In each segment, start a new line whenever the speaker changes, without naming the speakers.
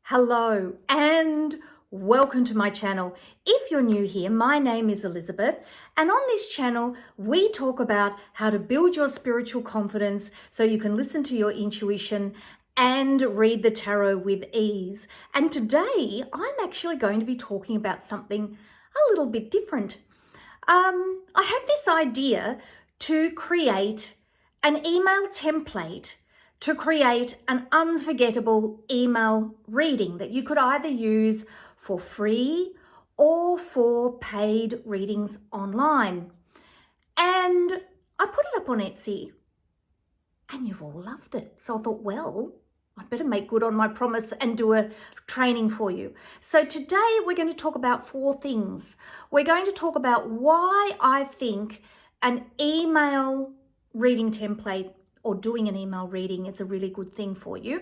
Hello and welcome to my channel. If you're new here, my name is Elizabeth, and on this channel we talk about how to build your spiritual confidence so you can listen to your intuition and read the tarot with ease. And today I'm actually going to be talking about something a little bit different. I had this idea to create an email template to create an unforgettable email reading that you could either use for free or for paid readings online. And I put it up on Etsy and you've all loved it. So I thought, well, I better make good on my promise and do a training for you. So today we're going to talk about 4 things. We're going to talk about why I think an email reading template or doing an email reading is a really good thing for you.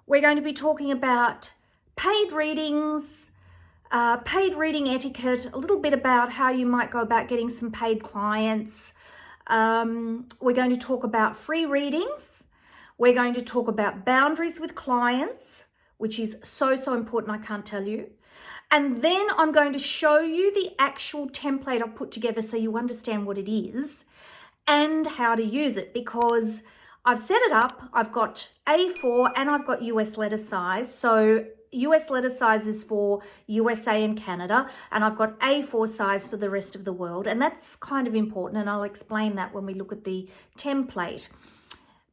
We're going to be talking about paid readings, paid reading etiquette, a little bit about how you might go about getting some paid clients. We're going to talk about free readings. We're going to talk about boundaries with clients, which is so important, I can't tell you. And then I'm going to show you the actual template I've put together so you understand what it is and how to use it, because I've set it up. I've got A4 and I've got US letter size. So US letter size is for USA and Canada, and I've got A4 size for the rest of the world. And that's kind of important, and I'll explain that when we look at the template.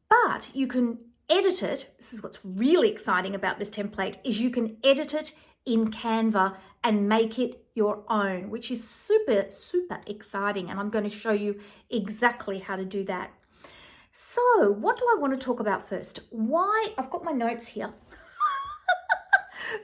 But you can edit it. This is what's really exciting about this template, is you can edit it in Canva and make it your own, which is super exciting. And I'm going to show you exactly how to do that. So what do I want to talk about first? Why? I've got my notes here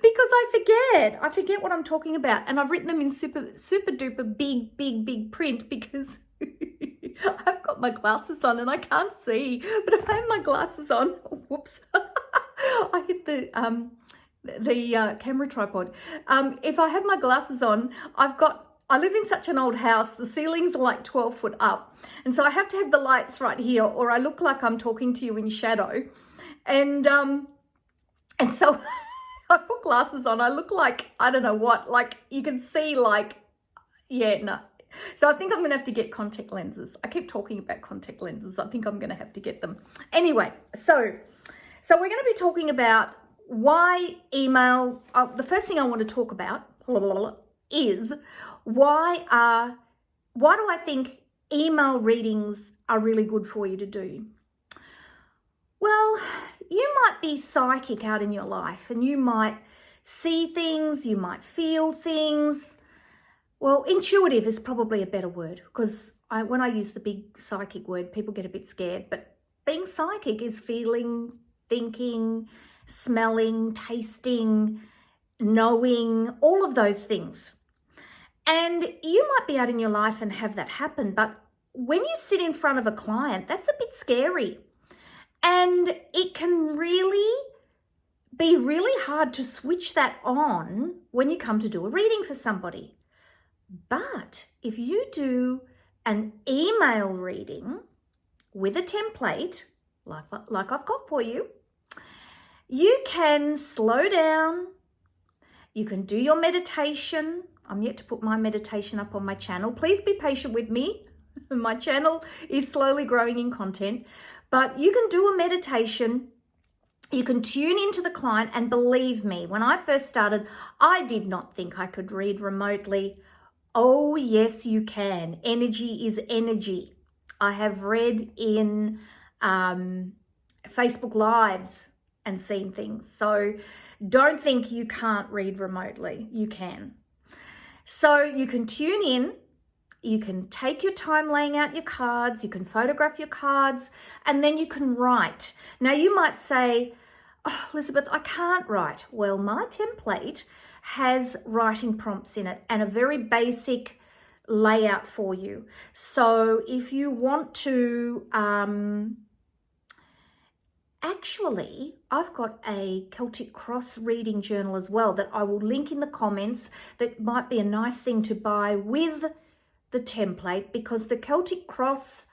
because I forget what I'm talking about. And I've written them in super duper big print because I've got my glasses on and I can't see. But if I have my glasses on, whoops, I hit the camera tripod. If I have my glasses on, I live in such an old house, the ceilings are like 12 foot up. And so I have to have the lights right here or I look like I'm talking to you in shadow. And so I put glasses on, I look like, I don't know what, like you can see like, yeah, no. So I think I'm gonna have to get contact lenses. I keep talking about contact lenses. I think I'm gonna have to get them. Anyway, so we're gonna be talking about why email, the first thing I want to talk about is why do I think email readings are really good for you to do? Well, you might be psychic out in your life and you might see things, you might feel things. Well, intuitive is probably a better word, because when I use the big psychic word, people get a bit scared. But being psychic is feeling, thinking, smelling, tasting, knowing, all of those things. And you might be out in your life and have that happen, but when you sit in front of a client, that's a bit scary. And it can really be really hard to switch that on when you come to do a reading for somebody. But if you do an email reading with a template, like I've got for you, you can slow down, you can do your meditation. I'm yet to put my meditation up on my channel. Please be patient with me. My channel is slowly growing in content, but you can do a meditation. You can tune into the client, and believe me, when I first started, I did not think I could read remotely. Oh, yes, you can. Energy is energy. I have read in Facebook Lives and seen things. So don't think you can't read remotely. You can. So you can tune in. You can take your time laying out your cards. You can photograph your cards, and then you can write. Now you might say, oh, Elizabeth, I can't write. Well, my template has writing prompts in it and a very basic layout for you. So if you want to, actually, I've got a Celtic cross reading journal as well that I will link in the comments. That might be a nice thing to buy with the template, because the Celtic cross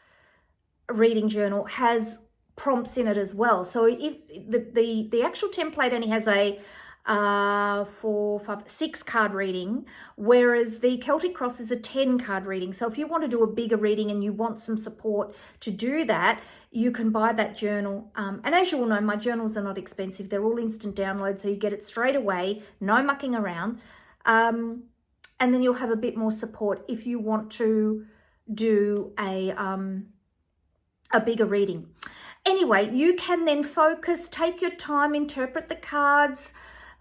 reading journal has prompts in it as well. So if the actual template only has a 6 card reading, whereas the Celtic Cross is a 10 card reading. So if you want to do a bigger reading and you want some support to do that, you can buy that journal. And as you all know, my journals are not expensive. They're all instant download, so you get it straight away, no mucking around. And then you'll have a bit more support if you want to do a bigger reading. Anyway, you can then focus, take your time, interpret the cards,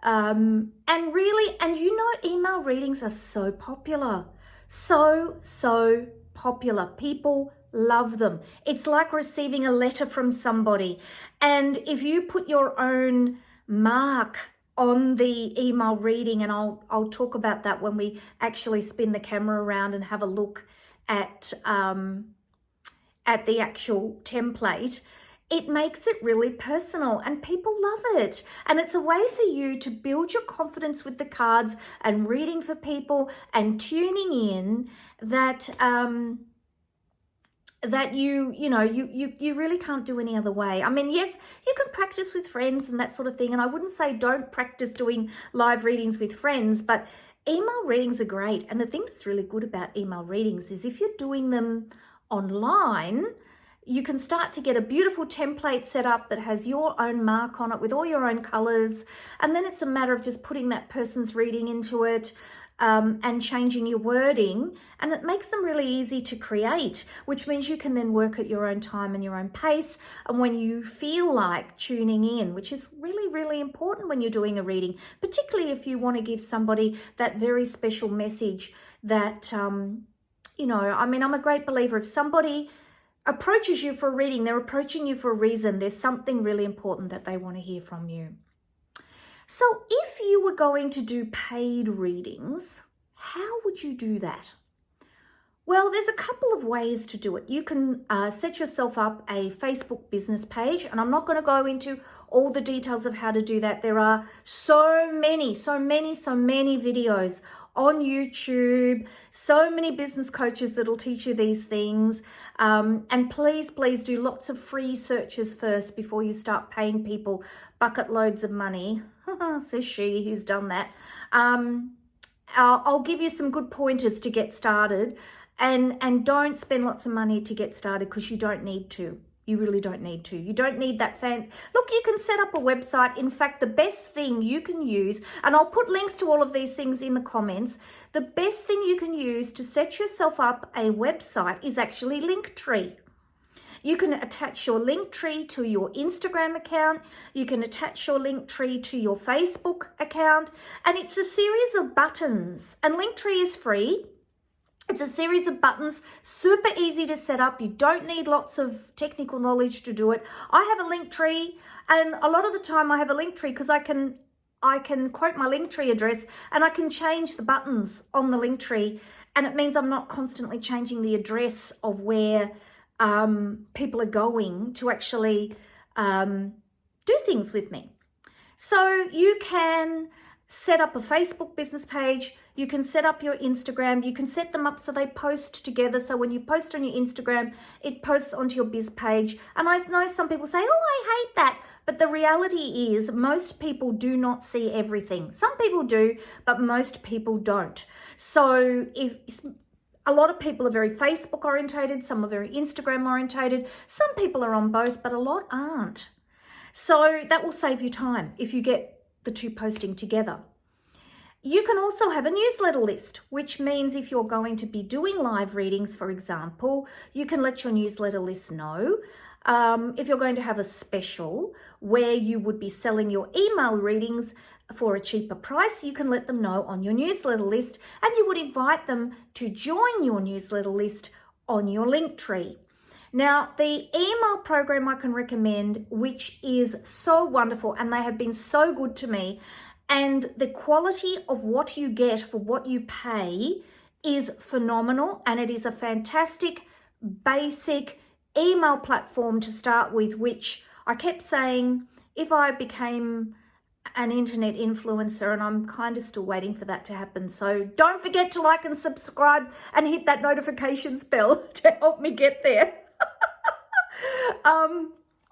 and you know, email readings are so popular. So popular. People love them. It's like receiving a letter from somebody. And if you put your own mark on the email reading, and I'll talk about that when we actually spin the camera around and have a look at the actual template, it makes it really personal and people love it. And it's a way for you to build your confidence with the cards and reading for people and tuning in that you really can't do any other way. I mean, yes, you can practice with friends and that sort of thing. And I wouldn't say don't practice doing live readings with friends, but email readings are great. And the thing that's really good about email readings is if you're doing them online, you can start to get a beautiful template set up that has your own mark on it with all your own colors. And then it's a matter of just putting that person's reading into it and changing your wording. And it makes them really easy to create, which means you can then work at your own time and your own pace. And when you feel like tuning in, which is really, really important when you're doing a reading, particularly if you want to give somebody that very special message that, I mean, I'm a great believer. If somebody approaches you for a reading, they're approaching you for a reason. There's something really important that they want to hear from you. So if you were going to do paid readings, how would you do that? Well, there's a couple of ways to do it. You can set yourself up a Facebook business page, and I'm not going to go into all the details of how to do that. There are so many videos on YouTube, so many business coaches that'll teach you these things. And please do lots of free searches first before you start paying people bucket loads of money. Says she who's done that. I'll give you some good pointers to get started, and don't spend lots of money to get started because you don't need to. You really don't need to. You don't need that Look, you can set up a website. In fact, the best thing you can use, and I'll put links to all of these things in the comments, the best thing you can use to set yourself up a website is actually Linktree. You can attach your Linktree to your Instagram account. You can attach your Linktree to your Facebook account. And it's a series of buttons. And Linktree is free. It's a series of buttons, super easy to set up. You don't need lots of technical knowledge to do it. I have a Linktree, and a lot of the time I have a Linktree because I can quote my Linktree address and I can change the buttons on the Linktree, and it means I'm not constantly changing the address of where people are going to actually do things with me. So you can set up a Facebook business page. You can set up your Instagram. You can set them up so they post together. So when you post on your Instagram, it posts onto your biz page. And I know some people say, oh, I hate that. But the reality is most people do not see everything. Some people do, but most people don't. So if a lot of people are very Facebook orientated, some are very Instagram orientated. Some people are on both, but a lot aren't. So that will save you time if you get the two posting together. You can also have a newsletter list, which means if you're going to be doing live readings, for example, you can let your newsletter list know. If you're going to have a special where you would be selling your email readings for a cheaper price, you can let them know on your newsletter list, and you would invite them to join your newsletter list on your Linktree. Now, the email program I can recommend, which is so wonderful, and they have been so good to me, and the quality of what you get for what you pay is phenomenal, and it is a fantastic, basic email platform to start with, which I kept saying, if I became an internet influencer, and I'm kind of still waiting for that to happen. So don't forget to like and subscribe and hit that notifications bell to help me get there.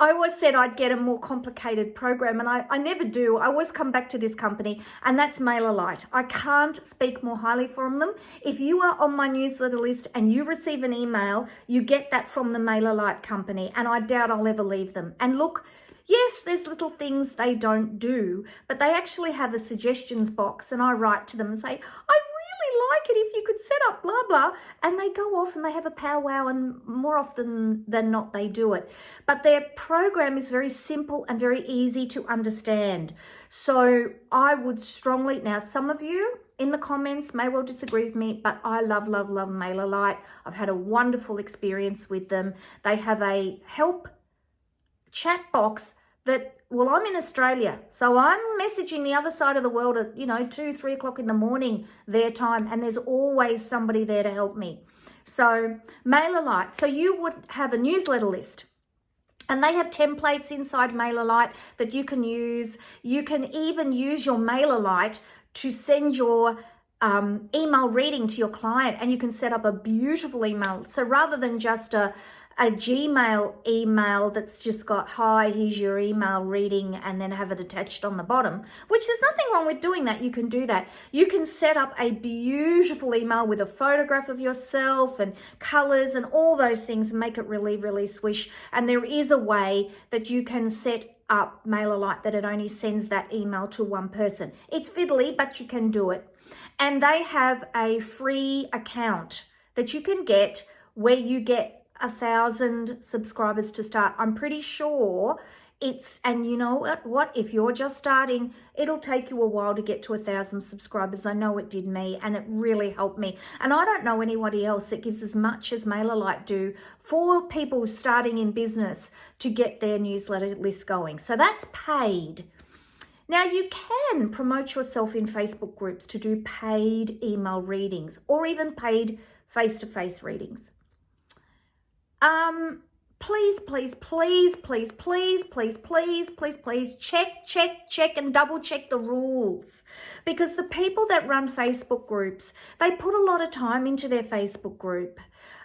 I always said I'd get a more complicated program, and I never do. I always come back to this company, and that's MailerLite. I can't speak more highly from them. If you are on my newsletter list and you receive an email, you get that from the MailerLite company, and I doubt I'll ever leave them. And look, yes, there's little things they don't do, but they actually have a suggestions box, and I write to them and say, I really like it if you could set up blah blah, and they go off and they have a powwow, and more often than not they do it. But their program is very simple and very easy to understand. So I would strongly, now some of you in the comments may well disagree with me, but I love MailerLite. I've had a wonderful experience with them. They have a help chat box that, well, I'm in Australia, so I'm messaging the other side of the world at, 2-3 o'clock in the morning their time, and there's always somebody there to help me. So MailerLite, so you would have a newsletter list, and they have templates inside MailerLite that you can use. You can even use your MailerLite to send your email reading to your client, and you can set up a beautiful email. So rather than just a Gmail email that's just got, hi, here's your email reading, and then have it attached on the bottom, which there's nothing wrong with doing that. You can do that. You can set up a beautiful email with a photograph of yourself and colors and all those things and make it really, really swish. And there is a way that you can set up MailerLite that it only sends that email to one person. It's fiddly, but you can do it. And they have a free account that you can get where you get 1,000 subscribers to start. I'm pretty sure and you know what, if you're just starting, it'll take you a while to get to 1,000 subscribers. I know it did me, and it really helped me. And I don't know anybody else that gives as much as MailerLite do for people starting in business to get their newsletter list going. So that's paid. Now, you can promote yourself in Facebook groups to do paid email readings or even paid face-to-face readings. Please check and double check the rules, because the people that run Facebook groups, they put a lot of time into their Facebook group.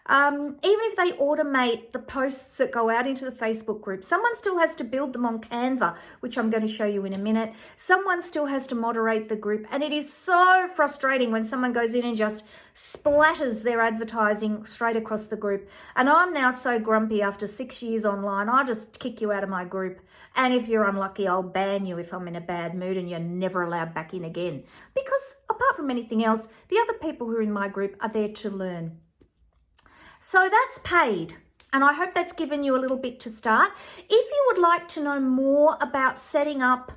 Even if they automate the posts that go out into the Facebook group, someone still has to build them on Canva, which I'm going to show you in a minute. Someone still has to moderate the group, and it is so frustrating when someone goes in and just splatters their advertising straight across the group. And I'm now so grumpy after 6 years online, I just kick you out of my group. And if you're unlucky, I'll ban you if I'm in a bad mood, and you're never allowed back in again. Because apart from anything else, the other people who are in my group are there to learn. So that's paid, and I hope that's given you a little bit to start. If you would like to know more about setting up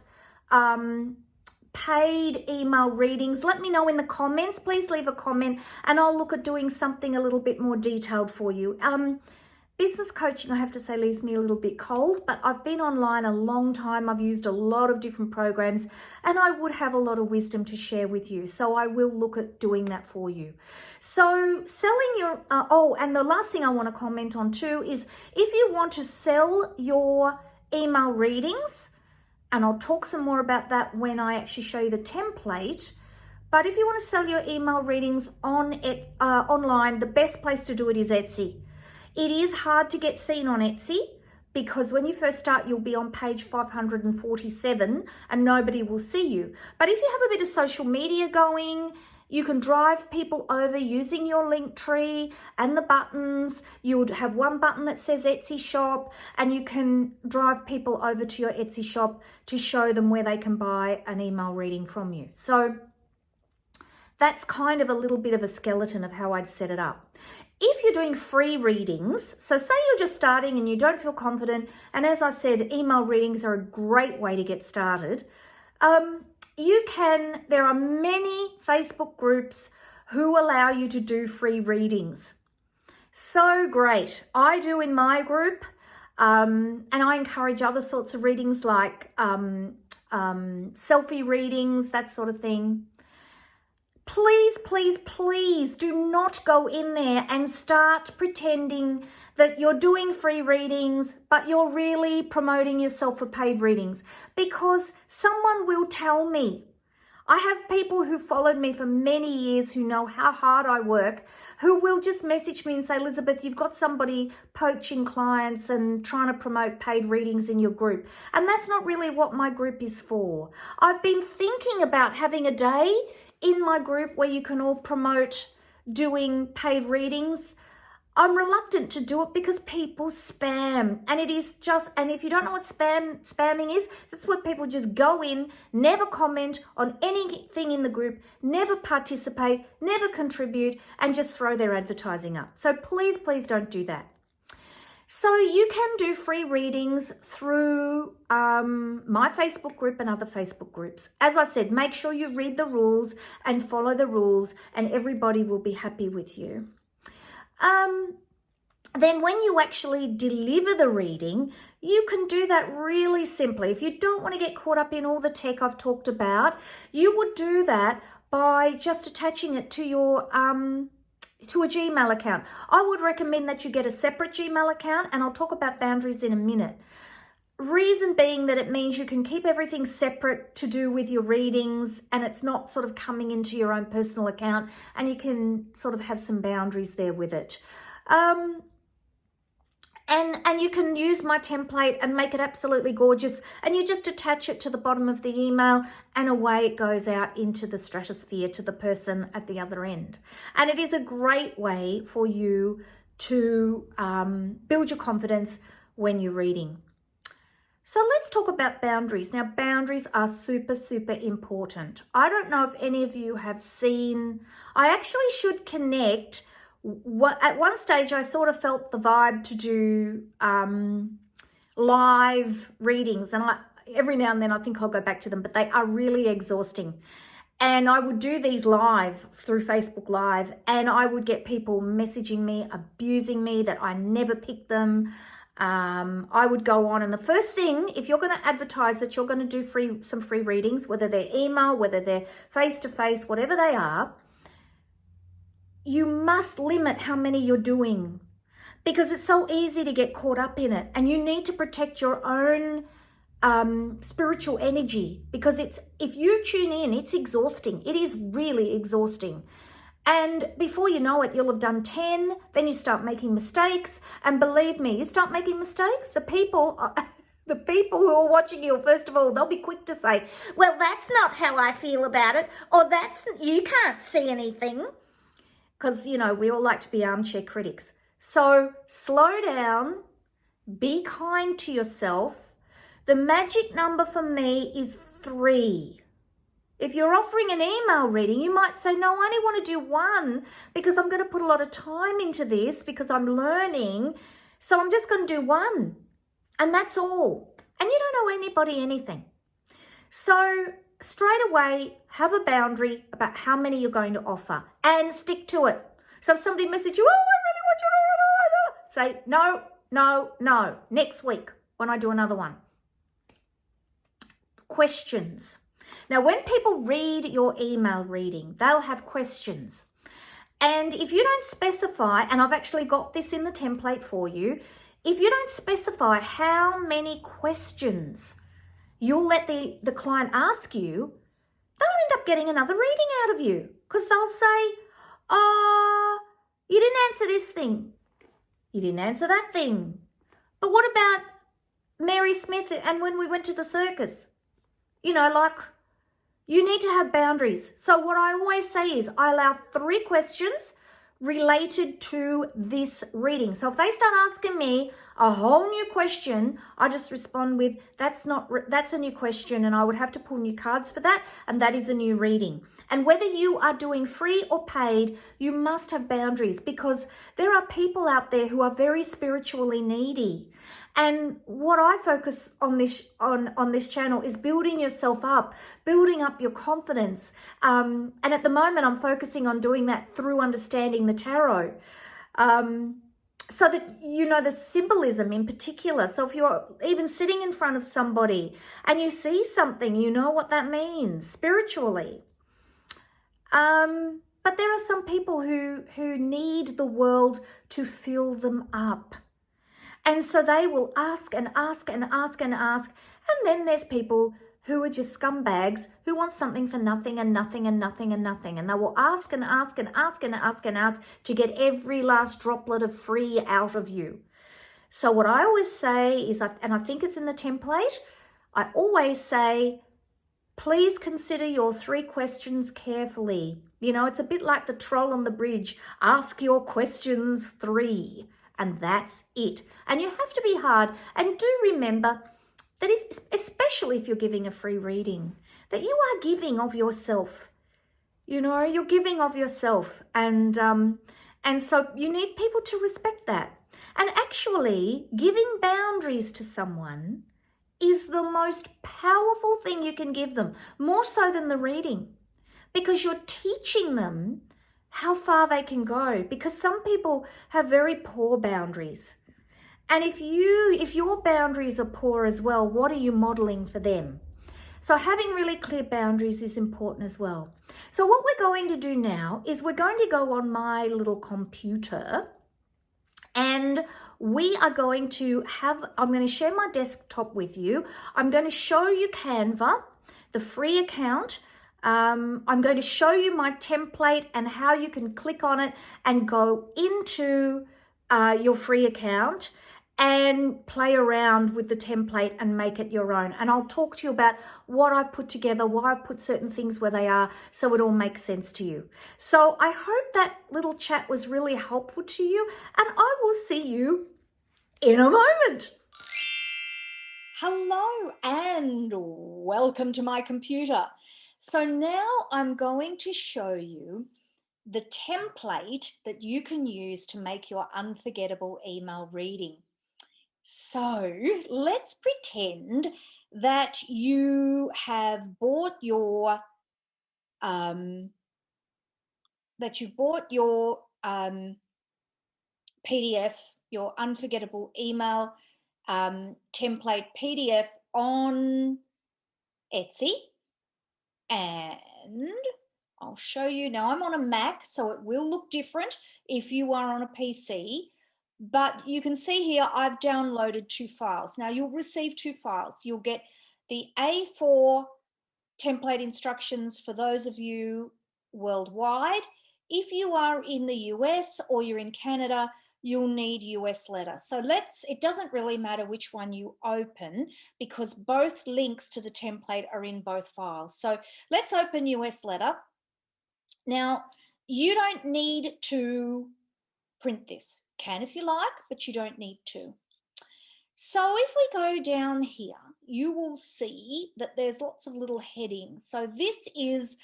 paid email readings, let me know in the comments. Please leave a comment, and I'll look at doing something a little bit more detailed for you. Business coaching, I have to say, leaves me a little bit cold, but I've been online a long time. I've used a lot of different programs, and I would have a lot of wisdom to share with you. So I will look at doing that for you. So selling your, and the last thing I want to comment on too is if you want to sell your email readings, and I'll talk some more about that when I actually show you the template. But if you want to sell your email readings online, the best place to do it is Etsy. It is hard to get seen on Etsy because when you first start, you'll be on page 547 and nobody will see you. But if you have a bit of social media going, you can drive people over using your link tree and the buttons. You would have one button that says Etsy shop, and you can drive people over to your Etsy shop to show them where they can buy an email reading from you. So that's kind of a little bit of a skeleton of how I'd set it up. If you're doing free readings, so say you're just starting and you don't feel confident, and as I said, email readings are a great way to get started. There are many Facebook groups who allow you to do free readings. So great. I do in my group, and I encourage other sorts of readings like selfie readings, that sort of thing. Please do not go in there and start pretending that you're doing free readings, but you're really promoting yourself for paid readings, because someone will tell me. I have people who followed me for many years who know how hard I work, who will just message me and say, Elizabeth, you've got somebody poaching clients and trying to promote paid readings in your group. And that's not really what my group is for. I've been thinking about having a day in my group where you can all promote doing paid readings. I'm reluctant to do it because people spam, and it is just, and if you don't know what spamming is, that's where people just go in, never comment on anything in the group, never participate, never contribute, and just throw their advertising up. So please, please don't do that. So you can do free readings through my Facebook group and other Facebook groups. As I said, make sure you read the rules and follow the rules, and everybody will be happy with you. Then when you actually deliver the reading, you can do that really simply. If you don't want to get caught up in all the tech I've talked about, you would do that by just attaching it to your to a Gmail account. I would recommend that you get a separate Gmail account, and I'll talk about boundaries in a minute. Reason being that it means you can keep everything separate to do with your readings, and it's not sort of coming into your own personal account, and you can sort of have some boundaries there with it. And you can use my template and make it absolutely gorgeous, and you just attach it to the bottom of the email, and away it goes out into the stratosphere to the person at the other end. And it is a great way for you to build your confidence when you're reading. So let's talk about boundaries. Now, boundaries are super, super important. I don't know if any of you have seen, I actually should connect. At one stage, I sort of felt the vibe to do live readings. And every now and then I think I'll go back to them, but they are really exhausting. And I would do these live through Facebook Live, and I would get people messaging me, abusing me, that I never picked them. I would go on, and the first thing, if you're going to advertise that you're going to do some free readings, whether they're email, whether they're face-to-face, whatever they are, you must limit how many you're doing, because it's so easy to get caught up in it, and you need to protect your own spiritual energy, because if you tune in, it's exhausting. It is really exhausting. And before you know it, you'll have done 10, then you start making mistakes. And believe me, you start making mistakes, the people who are watching you, first of all, they'll be quick to say, well, that's not how I feel about it, or you can't see anything. Because, you know, we all like to be armchair critics. So slow down, be kind to yourself. The magic number for me is 3. If you're offering an email reading, you might say, no, I only want to do 1 because I'm going to put a lot of time into this because I'm learning. So I'm just going to do 1. And that's all. And you don't owe anybody anything. So straight away, have a boundary about how many you're going to offer and stick to it. So if somebody messages you, oh, I really want you to, say, no, next week when I do another one. Questions. Now, when people read your email reading, they'll have questions. And if you don't specify, and I've actually got this in the template for you, if you don't specify how many questions you'll let the client ask you, they'll end up getting another reading out of you, because they'll say, oh, you didn't answer this thing. You didn't answer that thing. But what about Mary Smith and when we went to the circus? You know, like, you need to have boundaries. So what I always say is I allow 3 questions related to this reading. So if they start asking me a whole new question, I just respond with, that's a new question, and I would have to pull new cards for that, and that is a new reading. And whether you are doing free or paid, you must have boundaries, because there are people out there who are very spiritually needy. And what I focus on this channel is building yourself up, building up your confidence. And at the moment, I'm focusing on doing that through understanding the tarot. So that you know the symbolism in particular. So if you're even sitting in front of somebody and you see something, you know what that means spiritually. But there are some people who need the world to fill them up. And so they will ask and ask and ask and ask. And then there's people who are just scumbags who want something for nothing and nothing and nothing and nothing. And they will ask and ask and ask and ask and ask to get every last droplet of free out of you. So what I always say is, and I think it's in the template, I always say, please consider your 3 questions carefully. You know, it's a bit like the troll on the bridge. Ask your questions 3, and that's it. And you have to be hard. And do remember that especially if you're giving a free reading, that you are giving of yourself. You know, you're giving of yourself. And so you need people to respect that. And actually, giving boundaries to someone is the most powerful thing you can give them, more so than the reading, because you're teaching them how far they can go, because some people have very poor boundaries. And if your boundaries are poor as well, what are you modeling for them? So having really clear boundaries is important as well. So what we're going to do now is we're going to go on my little computer, and we are going to I'm going to share my desktop with you. I'm going to show you Canva, the free account. I'm going to show you my template and how you can click on it and go into your free account and play around with the template and make it your own. And I'll talk to you about what I've put together, why I've put certain things where they are, so it all makes sense to you. So I hope that little chat was really helpful to you, and I will see you in a moment. Hello and welcome to my computer. So now I'm going to show you the template that you can use to make your unforgettable email reading. So let's pretend that you have bought your PDF, your unforgettable email template PDF on Etsy, and I'll show you now. I'm on a Mac, so it will look different if you are on a PC. But you can see here I've downloaded 2 files. Now you'll receive 2 files. You'll get the A4 template instructions for those of you worldwide. If you are in the US or you're in Canada, you'll need US letter. So it doesn't really matter which one you open, because both links to the template are in both files. So let's open US letter. Now, you don't need to print this. Can if you like, but you don't need to. So if we go down here, you will see that there's lots of little headings. So this is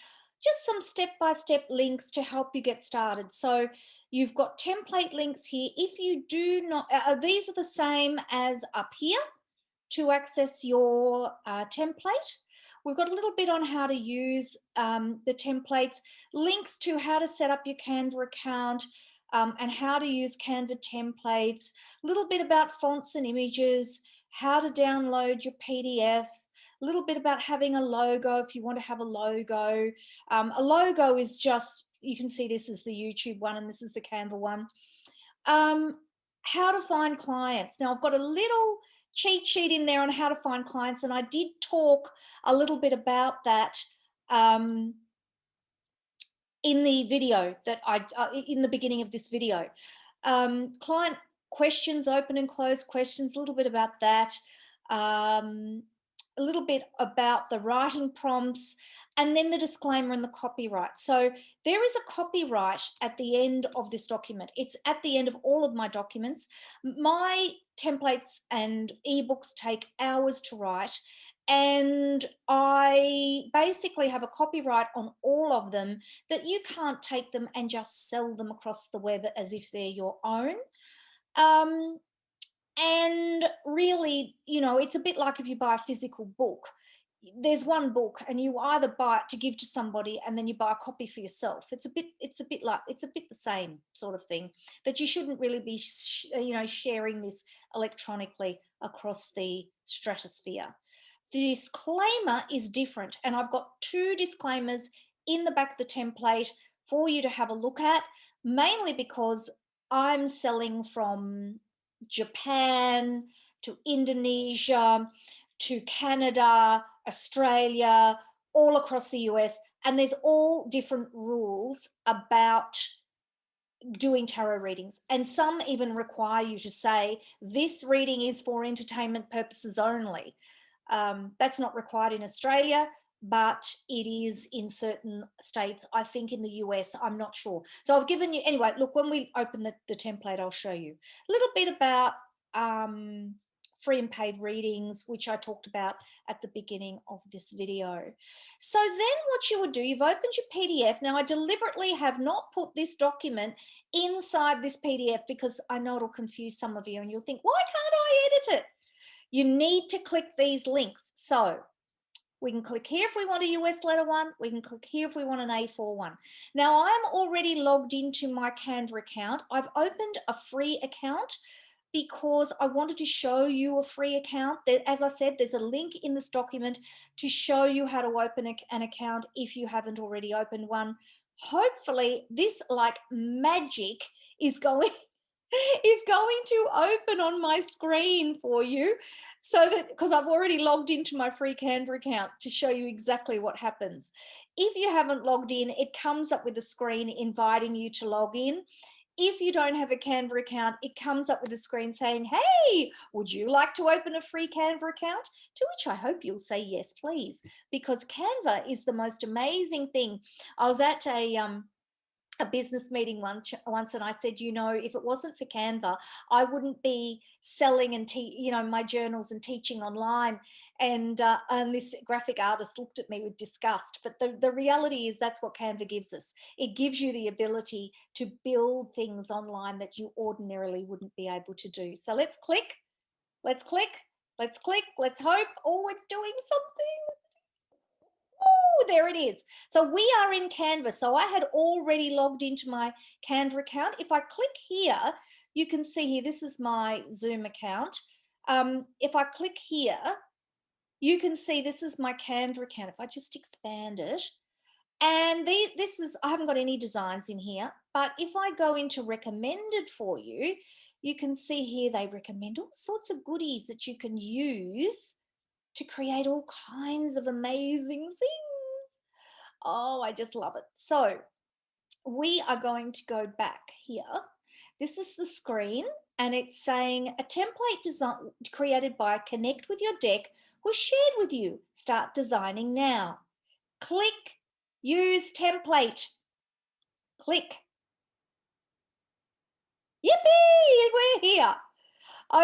just some step-by-step links to help you get started. So you've got template links here. If you do not, these are the same as up here to access your template. We've got a little bit on how to use the templates, links to how to set up your Canva account, and how to use Canva templates, a little bit about fonts and images, how to download your PDF, a little bit about having a logo if you want to have a logo. A logo is just, you can see this is the YouTube one and this is the Canva one. How to find clients. Now I've got a little cheat sheet in there on how to find clients, and I did talk a little bit about that in the video that in the beginning of this video. Client questions, open and close questions, a little bit about that, a little bit about the writing prompts, and then the disclaimer and the copyright. So there is a copyright at the end of this document. It's at the end of all of my documents. My templates and ebooks take hours to write, and I basically have a copyright on all of them, that you can't take them and just sell them across the web as if they're your own. And really, you know, it's a bit like if you buy a physical book. There's one book and you either buy it to give to somebody and then you buy a copy for yourself. It's a bit the same sort of thing, that you shouldn't really be sharing this electronically across the stratosphere. The disclaimer is different, and I've got 2 disclaimers in the back of the template for you to have a look at, mainly because I'm selling from Japan to Indonesia to Canada,
Australia, all across the US, and there's all different rules about doing tarot readings, and some even require you to say this reading is for entertainment purposes only. That's not required in Australia, but it is in certain states. I think in the US, I'm not sure. So I've given you, anyway, look, when we open the template, I'll show you a little bit about free and paid readings, which I talked about at the beginning of this video. So then what you would do, you've opened your PDF. Now I deliberately have not put this document inside this PDF because I know it'll confuse some of you and you'll think, why can't I edit it? You need to click these links. So we can click here if we want a US letter one. We can click here if we want an A4 one. Now I'm already logged into my Canva account. I've opened a free account because I wanted to show you a free account. As I said, there's a link in this document to show you how to open an account if you haven't already opened one. Hopefully this like magic is going to open on my screen for you, so that, because I've already logged into my free Canva account to show you exactly what happens. If you haven't logged in, it comes up with a screen inviting you to log in. If you don't have a Canva account, it comes up with a screen saying, hey, would you like to open a free Canva account? To which I hope you'll say yes, please, because Canva is the most amazing thing. I was at a business meeting once, and I said, if it wasn't for Canva, I wouldn't be selling and my journals and teaching online. And this graphic artist looked at me with disgust. But the reality is that's what Canva gives us. It gives you the ability to build things online that you ordinarily wouldn't be able to do. So let's click, let's click, let's click, let's hope. Oh, it's doing something. Oh, there it is. So we are in Canva. So I had already logged into my Canva account. If I click here, you can see here, this is my Zoom account. If I click here, you can see this is my Canva account. If I just expand it, and this is, I haven't got any designs in here, but if I go into recommended for you, you can see here they recommend all sorts of goodies that you can use to create all kinds of amazing things. Oh, I just love it. So we are going to go back here. This is the screen, and it's saying a template design created by Connect with Your Deck was shared with you. Start designing now. Click Use Template. Click. Yippee! We're here.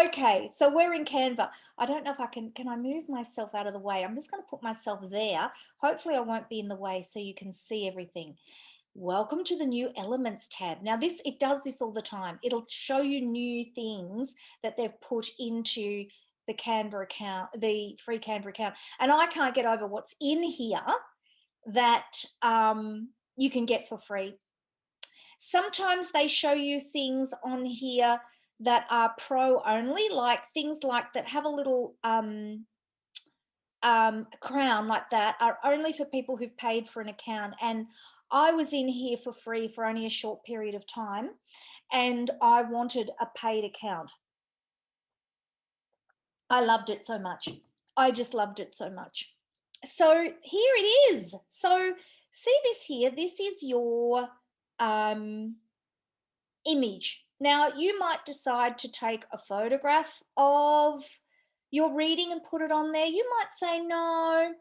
Okay, so we're in Canva. I don't know if I can I move myself out of the way? I'm just going to put myself there. Hopefully I won't be in the way so you can see everything. Welcome to the new Elements tab. Now it does this all the time. It'll show you new things that they've put into the Canva account, the free Canva account. And I can't get over what's in here that you can get for free. Sometimes they show you things on here that are pro only, like things like that have a little crown like that are only for people who've paid for an account. And I was in here for free for only a short period of time, and I wanted a paid account. I loved it so much. I just loved it so much. So here it is. So see this here, this is your image. Now you might decide to take a photograph of your reading and put it on there. You might say, no,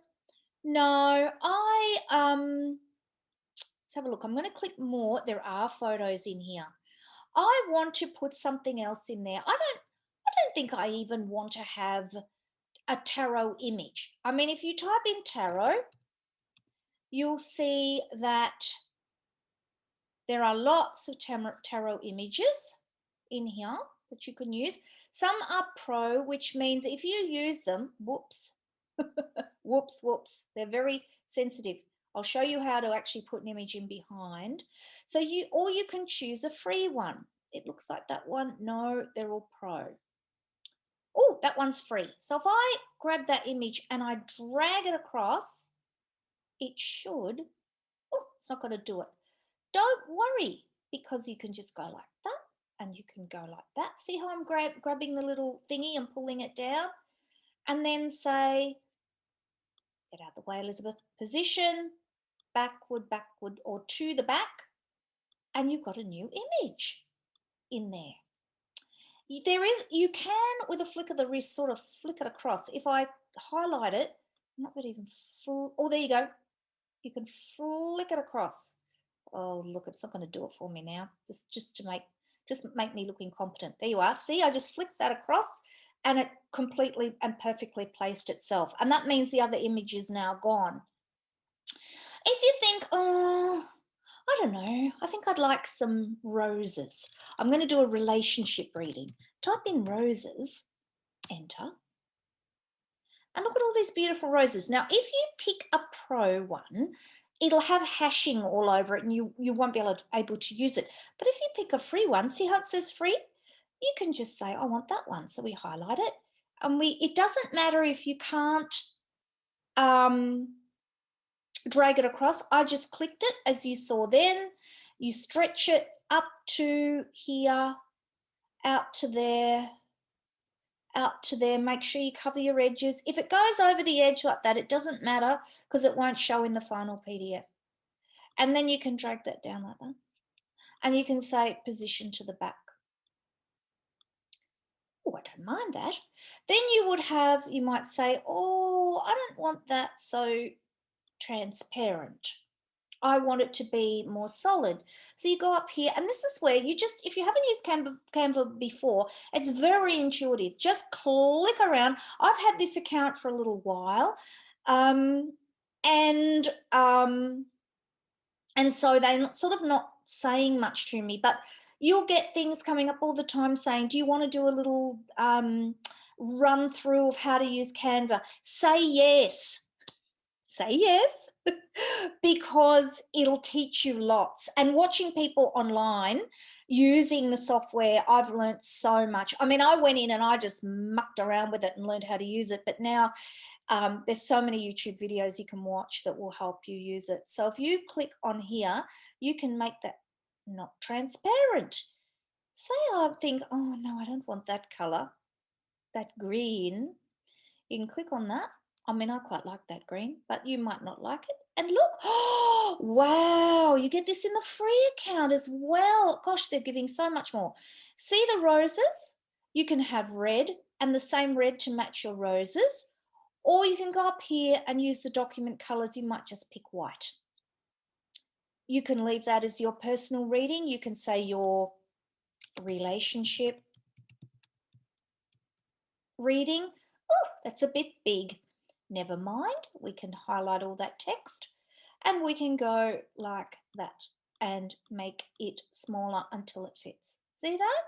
let's have a look. I'm going to click more. There are photos in here. I want to put something else in there. I don't think I even want to have a tarot image. I mean, if you type in tarot, you'll see that there are lots of tarot images in here that you can use. Some are pro, which means if you use them, whoops, whoops, they're very sensitive. I'll show you how to actually put an image in behind. So or you can choose a free one. It looks like that one. No, they're all pro. Oh, that one's free. So if I grab that image and I drag it across, it should, oh, it's not going to do it. Don't worry, because you can just go like that and you can go like that. See how I'm grabbing the little thingy and pulling it down? And then say, Get out of the way, Elizabeth. Position, backward, or to the back, and you've got a new image in there. You can, with a flick of the wrist, sort of flick it across. If I highlight it, not that even full, oh, there you go. You can flick it across. Oh, look, it's not going to do it for me now. Just to make me look incompetent. There you are. See, I just flicked that across and it completely and perfectly placed itself. And that means the other image is now gone. If you think, oh, I don't know, I think I'd like some roses. I'm going to do a relationship reading. Type in roses, enter. And look at all these beautiful roses. Now, if you pick a pro one, it'll have hashing all over it and you won't be able to use it. But if you pick a free one, see how it says free? You can just say, I want that one. So we highlight it. And it doesn't matter if you can't drag it across. I just clicked it, as you saw then. You stretch it up to here, out to there, make sure you cover your edges. If it goes over the edge like that, it doesn't matter because it won't show in the final PDF. And then you can drag that down like that. And you can say position to the back. Oh, I don't mind that. Then you might say, oh, I don't want that so transparent. I want it to be more solid. So you go up here, and this is where if you haven't used Canva before, it's very intuitive. Just click around. I've had this account for a little while, and so they're sort of not saying much to me, but you'll get things coming up all the time saying, do you want to do a little run through of how to use Canva? Say yes. Say yes. Because it'll teach you lots. And watching people online using the software, I've learned so much. I mean, I went in and I just mucked around with it and learned how to use it. But now there's so many YouTube videos you can watch that will help you use it. So if you click on here, you can make that not transparent. Say I think, oh no, I don't want that color, that green. You can click on that. I mean, I quite like that green, but you might not like it. And look, oh, wow, you get this in the free account as well. Gosh, they're giving so much more. See the roses? You can have red and the same red to match your roses, or you can go up here and use the document colors. You might just pick white. You can leave that as your personal reading. You can say your relationship reading. Oh, that's a bit big. Never mind, we can highlight all that text and we can go like that and make it smaller until it fits. See that?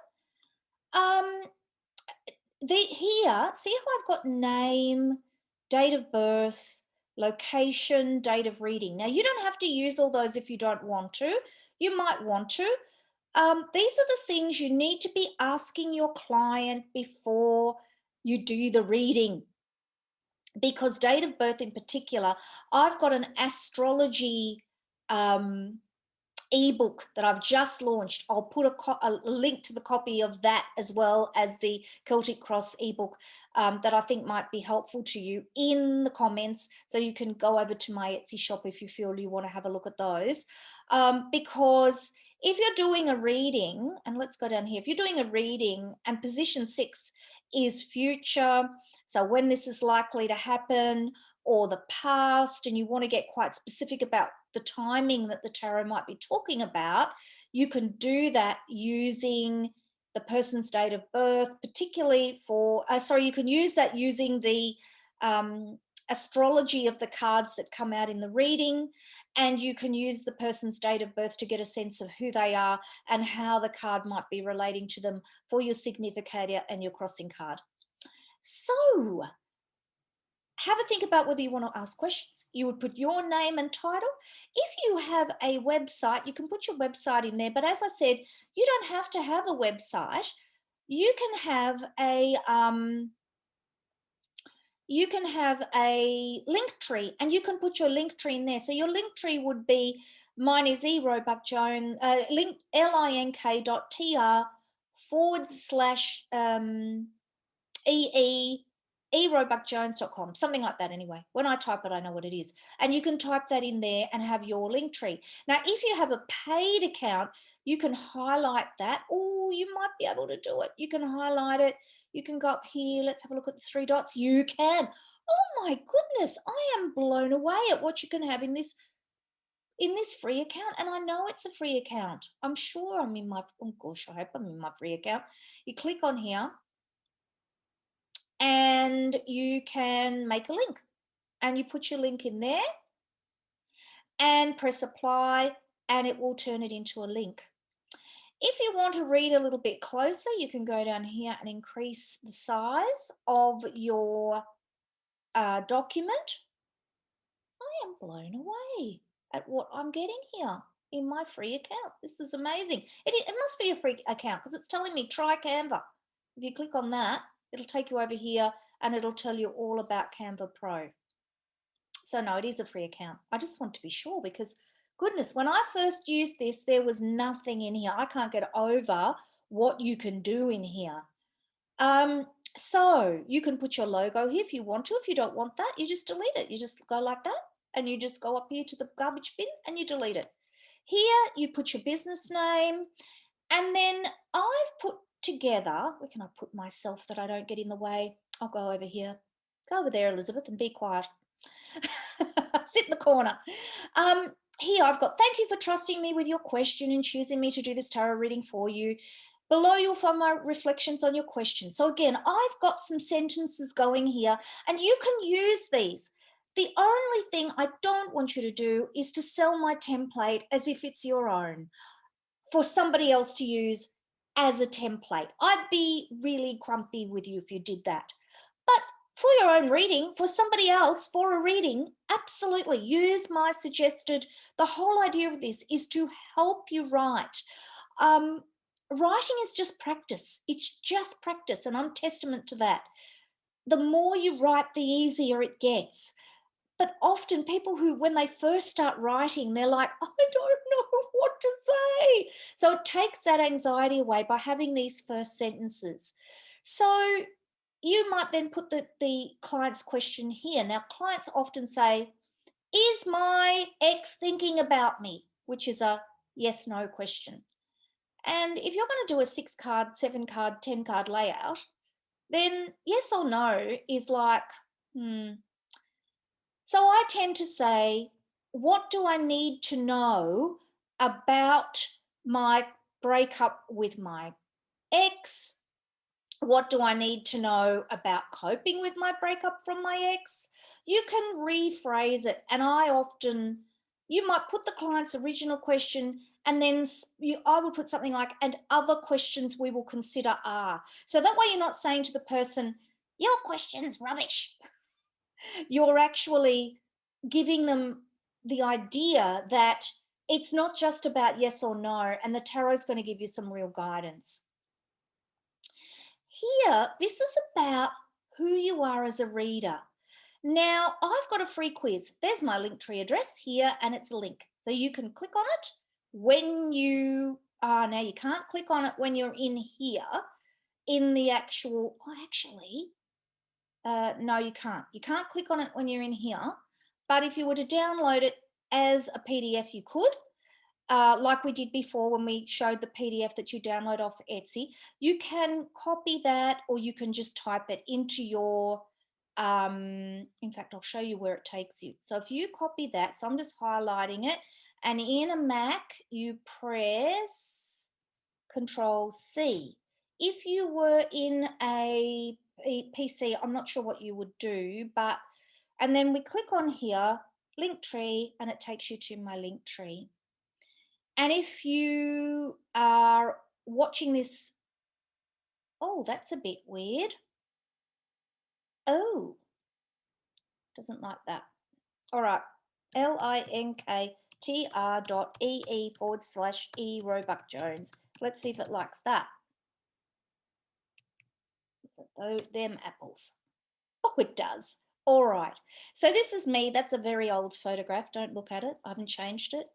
Here, see how I've got name, date of birth, location, date of reading. Now, you don't have to use all those if you don't want to. You might want to. These are the things you need to be asking your client before you do the reading. Because date of birth in particular, I've got an astrology ebook that I've just launched. I'll put a link to the copy of that as well as the Celtic Cross ebook that I think might be helpful to you in the comments. So you can go over to my Etsy shop if you feel you want to have a look at those. Because if you're doing a reading, and let's go down here, if you're doing a reading and position 6 is future, so when this is likely to happen, or the past, and you want to get quite specific about the timing that the tarot might be talking about, you can do that using the person's date of birth, particularly for, you can use that using the astrology of the cards that come out in the reading, and you can use the person's date of birth to get a sense of who they are and how the card might be relating to them for your significator and your crossing card. So have a think about whether you want to ask questions. You would put your name and title. If you have a website, you can put your website in there. But as I said, you don't have to have a website. You can have a link tree, and you can put your link tree in there. So your link tree would be, mine is eRoebuck-Jones, link.tr/EE erobuckjones.com, something like that anyway. When I type it, I know what it is. And you can type that in there and have your link tree. Now, if you have a paid account, you can highlight that. Oh, you might be able to do it. You can highlight it. You can go up here. Let's have a look at the 3 dots. You can. Oh my goodness, I am blown away at what you can have in this free account. And I know it's a free account. I'm sure I'm in my, oh gosh, I hope I'm in my free account. You click on here and you can make a link, and you put your link in there and press apply, and it will turn it into a link. If you want to read a little bit closer, you can go down here and increase the size of your document. I am blown away at what I'm getting here in my free account. This is amazing. It must be a free account because it's telling me try Canva. If you click on that, it'll take you over here and it'll tell you all about Canva Pro. So no, it is a free account. I just want to be sure because goodness, when I first used this, there was nothing in here. I can't get over what you can do in here. So you can put your logo here if you want to. If you don't want that, you just delete it. You just go like that and you just go up here to the garbage bin and you delete it. Here you put your business name, and then I've put together, where can I put myself that I don't get in the way? I'll go over here. Go over there, Elizabeth, and be quiet. Sit in the corner. Here I've got, thank you for trusting me with your question and choosing me to do this tarot reading for you. Below you'll find my reflections on your question. So again, I've got some sentences going here and you can use these. The only thing I don't want you to do is to sell my template as if it's your own for somebody else to use as a template. I'd be really grumpy with you if you did that. But for your own reading, for somebody else, for a reading, absolutely use my suggested. The whole idea of this is to help you write. Writing is just practice. It's just practice, and I'm testament to that. The more you write, the easier it gets. But often people who, when they first start writing, they're like, I don't know what to say. So it takes that anxiety away by having these first sentences. So you might then put the client's question here. Now, clients often say, is my ex thinking about me? Which is a yes, no question. And if you're going to do a 6 card, 7 card, 10 card layout, then yes or no is like, So I tend to say, what do I need to know about my breakup with my ex? What do I need to know about coping with my breakup from my ex? You can rephrase it. And you might put the client's original question and then I will put something like, and other questions we will consider are. So that way you're not saying to the person, your question's rubbish. You're actually giving them the idea that it's not just about yes or no, and the tarot's going to give you some real guidance. Here, this is about who you are as a reader. Now, I've got a free quiz. There's my Linktree address here, and it's a link. So you can click on it when you are, now you can't click on it when you're in here, in the actual, no, you can't. You can't click on it when you're in here, but if you were to download it as a PDF, you could. Like we did before when we showed the PDF that you download off Etsy, you can copy that or you can just type it into your, in fact, I'll show you where it takes you. So if you copy that, so I'm just highlighting it, and in a Mac, you press Control C. If you were in a PC, I'm not sure what you would do, and then we click on here, Linktree, and it takes you to my Linktree. And if you are watching this, oh, that's a bit weird. Oh, doesn't like that. All right, linktr.ee/E Roebuck Jones. Let's see if it likes that. Them apples. Oh, it does. All right. So this is me. That's a very old photograph. Don't look at it. I haven't changed it.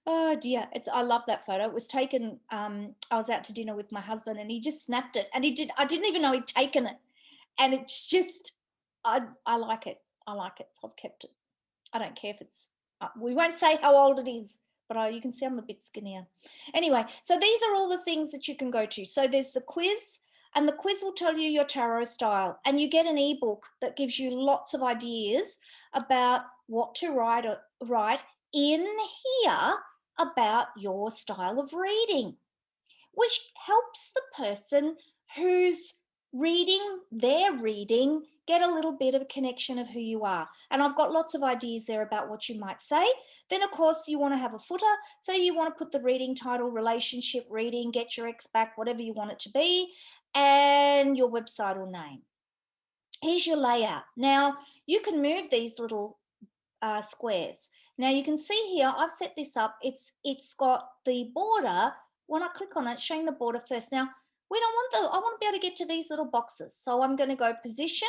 Oh dear, I love that photo. It was taken, I was out to dinner with my husband and he just snapped it, and I didn't even know he'd taken it, And it's just, I like it. I like it. So I've kept it. I don't care if it's, we won't say how old it is, but you can see I'm a bit skinnier. Anyway, so these are all the things that you can go to. So there's the quiz, and the quiz will tell you your tarot style, and you get an ebook that gives you lots of ideas about what to write in here about your style of reading, which helps the person who's reading their reading get a little bit of a connection of who you are. And I've got lots of ideas there about what you might say. Then, of course, you want to have a footer. So you want to put the reading title, relationship reading, get your ex back, whatever you want it to be, and your website or name. Here's your layout. Now, you can move these little squares. Now, you can see here, I've set this up. It's got the border. When I click on it, showing the border first. Now, we don't want I want to be able to get to these little boxes. So I'm going to go position,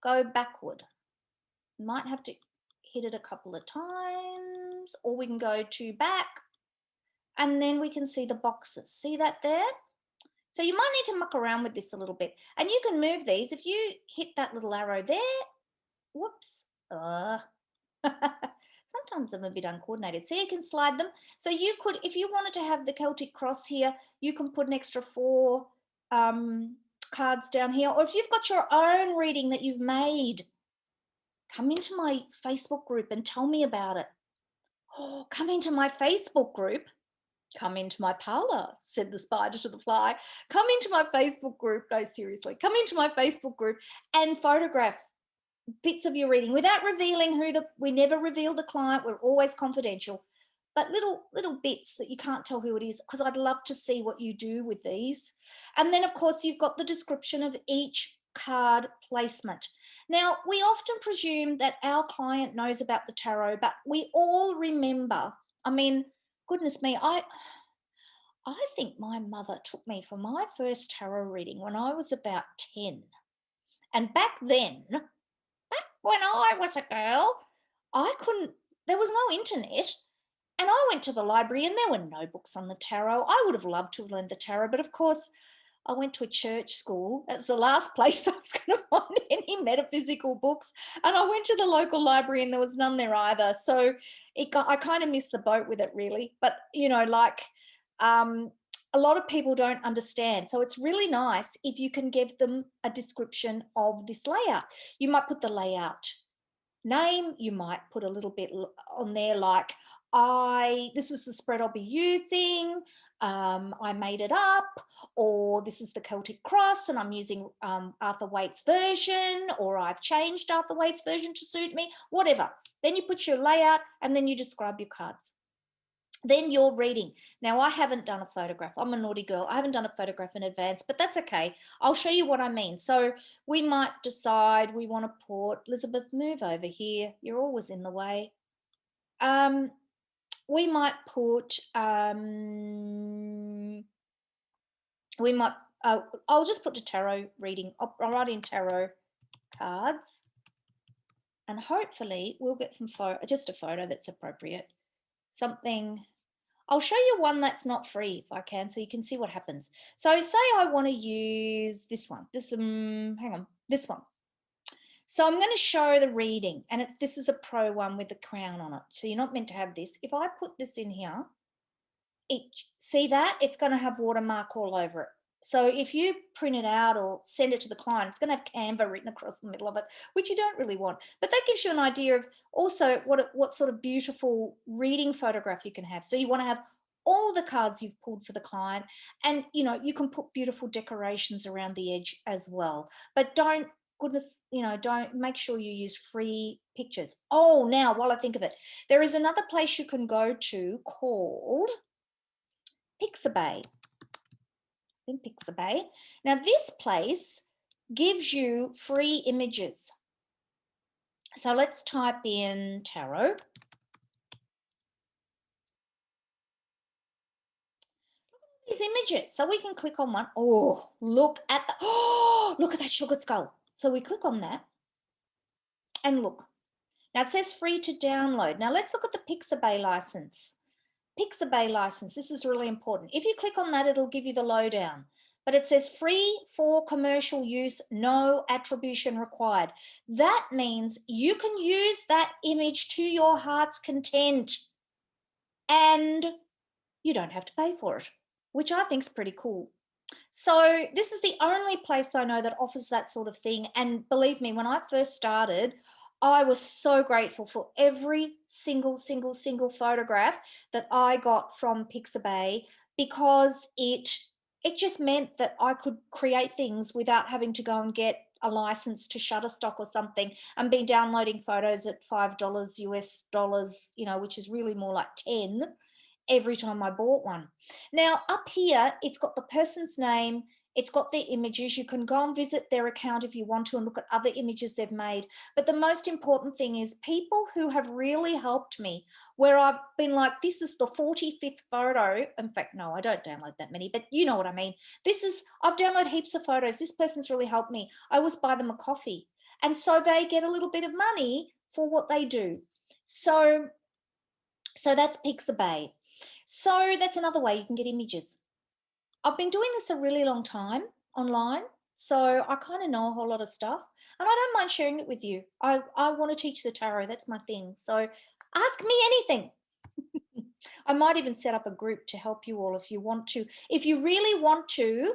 go backward. Might have to hit it a couple of times, or we can go to back, and then we can see the boxes. See that there? So you might need to muck around with this a little bit. And you can move these. If you hit that little arrow there, whoops. Sometimes I'm a bit uncoordinated. So you can slide them. So you could, if you wanted to have the Celtic cross here, you can put an extra 4 cards down here. Or if you've got your own reading that you've made, come into my Facebook group and tell me about it. Oh, come into my Facebook group. Come into my parlour, said the spider to the fly. Come into my Facebook group. No, seriously. Come into my Facebook group and photograph bits of your reading without revealing we never reveal the client. We're always confidential, but little bits that you can't tell who it is, because I'd love to see what you do with these. And then, of course, you've got the description of each card placement. Now, we often presume that our client knows about the tarot, but we all remember, I mean, goodness me, I think my mother took me for my first tarot reading when I was about 10. And back then, when I was a girl, there was no internet, and I went to the library and there were no books on the tarot. I would have loved to have learned the tarot, but of course, I went to a church school. That's the last place I was going to find any metaphysical books. And I went to the local library and there was none there either. So I kind of missed the boat with it, really. But, a lot of people don't understand. So it's really nice if you can give them a description of this layout. You might put the layout name. You might put a little bit on there like, this is the spread I'll be using. I made it up, or this is the Celtic cross and I'm using Arthur Waite's version, or I've changed Arthur Waite's version to suit me, whatever. Then you put your layout and then you describe your cards. Then you're reading. Now, I haven't done a photograph. I'm a naughty girl. I haven't done a photograph in advance, but that's okay. I'll show you what I mean. So we might decide we want to put, Elizabeth, move over here. You're always in the way. We might put, I'll just put the tarot reading. I'll write in tarot cards, and hopefully we'll get some just a photo that's appropriate. Something, I'll show you one that's not free if I can, so you can see what happens. So say I want to use this one, this one. So I'm going to show the reading, and this is a pro one with the crown on it. So you're not meant to have this. If I put this in here, see that? It's going to have watermark all over it. So if you print it out or send it to the client, it's going to have Canva written across the middle of it, which you don't really want. But that gives you an idea of also what sort of beautiful reading photograph you can have. So you want to have all the cards you've pulled for the client, and you can put beautiful decorations around the edge as well. But don't make sure you use free pictures. Oh, now while I think of it, there is another place you can go to called Pixabay. In Pixabay. Now, this place gives you free images. So let's type in tarot. These images. So we can click on one. Oh, look at that sugar skull. So we click on that and look. Now it says free to download. Now let's look at the Pixabay license. Pixabay license. This is really important. If you click on that, it'll give you the lowdown. but it says free for commercial use, no attribution required. That means you can use that image to your heart's content and you don't have to pay for it, which I think is pretty cool. So this is the only place I know that offers that sort of thing. And believe me, when I first started, I was so grateful for every single photograph that I got from Pixabay, because it just meant that I could create things without having to go and get a license to Shutterstock or something and be downloading photos at $5 US dollars, which is really more like 10 every time I bought one. Now, up here, it's got the person's name, it's got their images. You can go and visit their account if you want to and look at other images they've made. But the most important thing is people who have really helped me, where I've been like, this is the 45th photo. In fact, no, I don't download that many, but you know what I mean. I've downloaded heaps of photos. This person's really helped me. I always buy them a coffee. And so they get a little bit of money for what they do. So that's Pixabay. So that's another way you can get images. I've been doing this a really long time online, so I kind of know a whole lot of stuff, and I don't mind sharing it with you. I want to teach the tarot. That's my thing. So ask me anything. I might even set up a group to help you all if you want to. If you really want to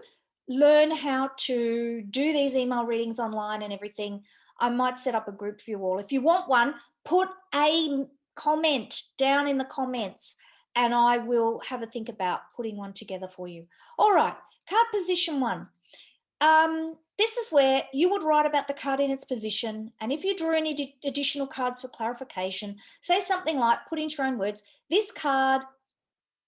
learn how to do these email readings online and everything, I might set up a group for you all. If you want one, put a comment down in the comments and I will have a think about putting one together for you. All right, card position 1. This is where you would write about the card in its position, and if you drew any additional cards for clarification, say something like, put into your own words, this card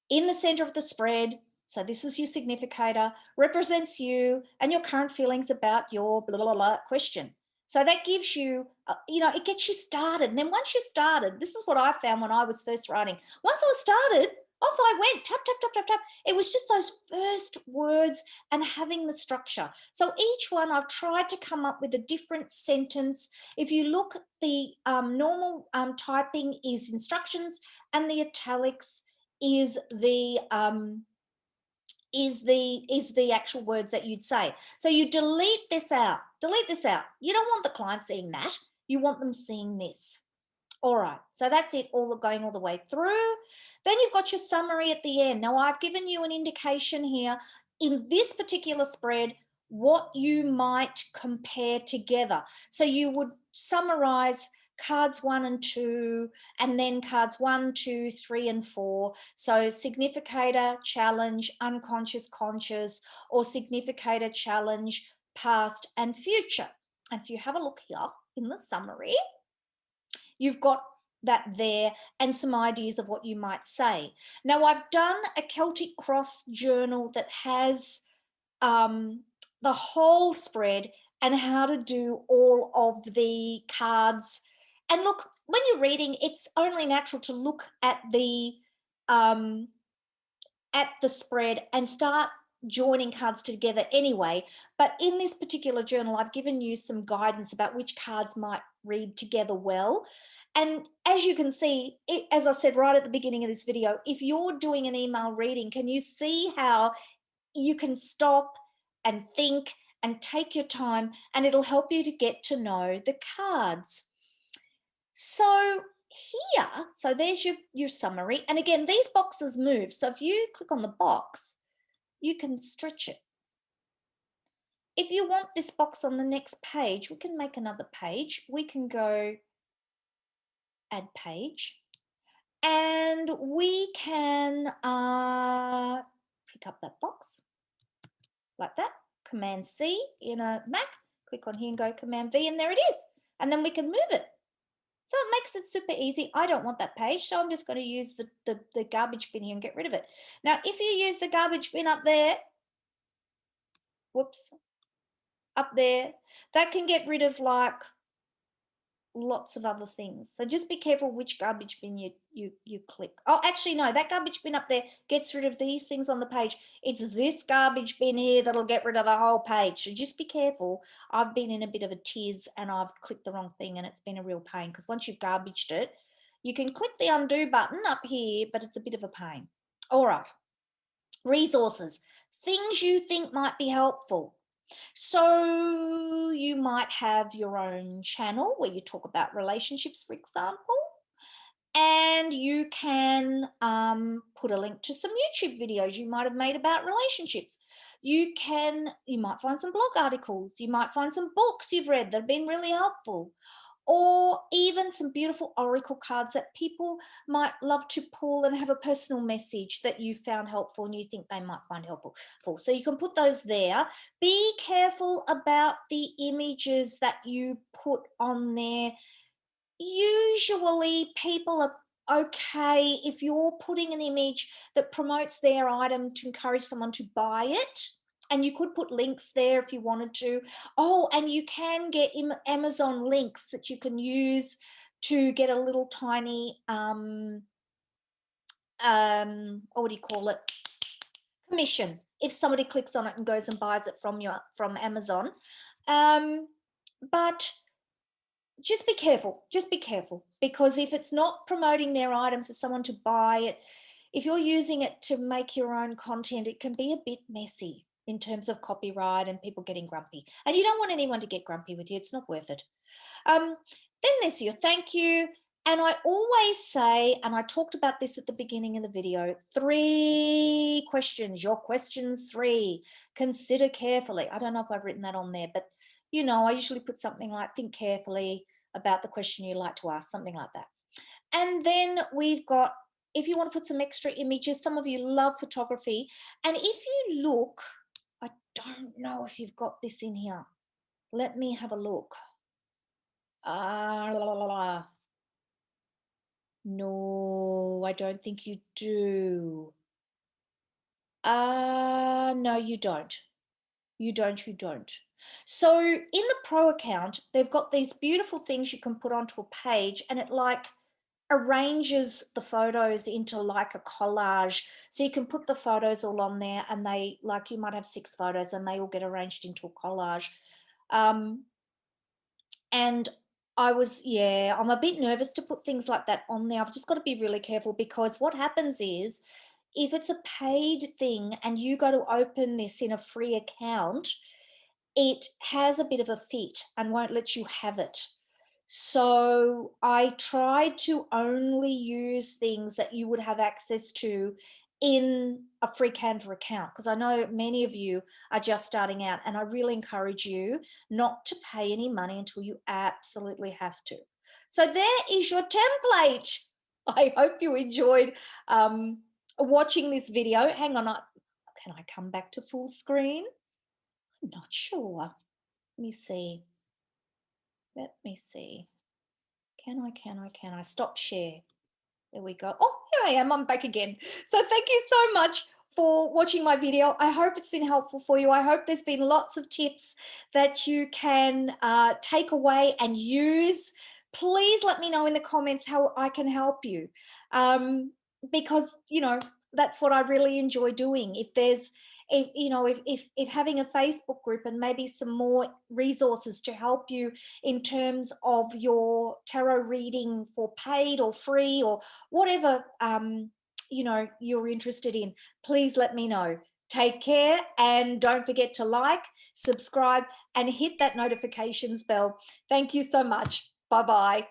in the center of the spread, so this is your significator, represents you and your current feelings about your blah, blah, blah question. So that gives you, it gets you started. And then once you're started, this is what I found when I was first writing. Once I was started, off I went, tap, tap, tap, tap, tap. It was just those first words and having the structure. So each one I've tried to come up with a different sentence. If you look, the normal typing is instructions, and the italics is the actual words that you'd say. So you delete this out. You don't want the client seeing that. You want them seeing this. All right, so that's it, going all the way through. Then you've got your summary at the end. Now, I've given you an indication here in this particular spread what you might compare together. So you would summarize cards 1 and 2, and then cards 1, 2, 3, and 4. So significator, challenge, unconscious, conscious, or significator, challenge, past, and future. And if you have a look here in the summary, you've got that there and some ideas of what you might say. Now, I've done a Celtic Cross journal that has the whole spread and how to do all of the cards. And look, when you're reading, it's only natural to look at the spread and start joining cards together anyway. But in this particular journal, I've given you some guidance about which cards might read together well. And as you can see, as I said right at the beginning of this video, if you're doing an email reading, can you see how you can stop and think and take your time, and it'll help you to get to know the cards. So here, so there's your summary. And again, these boxes move. So if you click on the box, you can stretch it. If you want this box on the next page, we can make another page. We can go add page, and we can pick up that box like that. Command C in a Mac, click on here and go Command V, and there it is. And then we can move it. So it makes it super easy. I don't want that page, so I'm just going to use the garbage bin here and get rid of it. Now, if you use the garbage bin up there, whoops, up there, that can get rid of like lots of other things. So just be careful which garbage bin you click. Oh, actually, no, that garbage bin up there gets rid of these things on the page. It's this garbage bin here that'll get rid of the whole page. So just be careful. I've been in a bit of a tiz and I've clicked the wrong thing, and it's been a real pain, because once you've garbaged it, you can click the undo button up here, but it's a bit of a pain. All right. Resources, things you think might be helpful. So you might have your own channel where you talk about relationships, for example, and you can put a link to some YouTube videos you might have made about relationships. You might find some blog articles, you might find some books you've read that have been really helpful, or even some beautiful oracle cards that people might love to pull and have a personal message that you found helpful and you think they might find helpful. So you can put those there. Be careful about the images that you put on there. Usually people are okay if you're putting an image that promotes their item to encourage someone to buy it, and you could put links there if you wanted to. Oh, and you can get Amazon links that you can use to get a little tiny what do you call it, commission if somebody clicks on it and goes and buys it from Amazon. But just be careful, because if it's not promoting their item for someone to buy it, if you're using it to make your own content, it can be a bit messy in terms of copyright and people getting grumpy. And you don't want anyone to get grumpy with you. It's not worth it. Then there's your thank you. And I always say, and I talked about this at the beginning of the video, 3 questions, your questions 3, consider carefully. I don't know if I've written that on there, but I usually put something like think carefully about the question you like to ask, something like that. And then we've got, if you want to put some extra images, some of you love photography. And if you look, I don't know if you've got this in here. Let me have a look. No, I don't think you do. No, you don't. You don't. So in the pro account, they've got these beautiful things you can put onto a page, and it like arranges the photos into like a collage. So you can put the photos all on there, and they, like, you might have 6 photos and they all get arranged into a collage. And I'm a bit nervous to put things like that on there. I've just got to be really careful, because what happens is, if it's a paid thing and you go to open this in a free account, it has a bit of a fit and won't let you have it. So I tried to only use things that you would have access to in a free Canva account, because I know many of you are just starting out, and I really encourage you not to pay any money until you absolutely have to. So there is your template. I hope you enjoyed watching this video. Hang on, can I come back to full screen? I'm not sure. Let me see. Can I stop share? There we go. Oh, here I am. I'm back again. So thank you so much for watching my video. I hope it's been helpful for you. I hope there's been lots of tips that you can take away and use. Please let me know in the comments how I can help you, because that's what I really enjoy doing. If having a Facebook group and maybe some more resources to help you in terms of your tarot reading for paid or free or whatever you're interested in, please let me know. Take care, and don't forget to like, subscribe, and hit that notifications bell. Thank you so much. Bye-bye.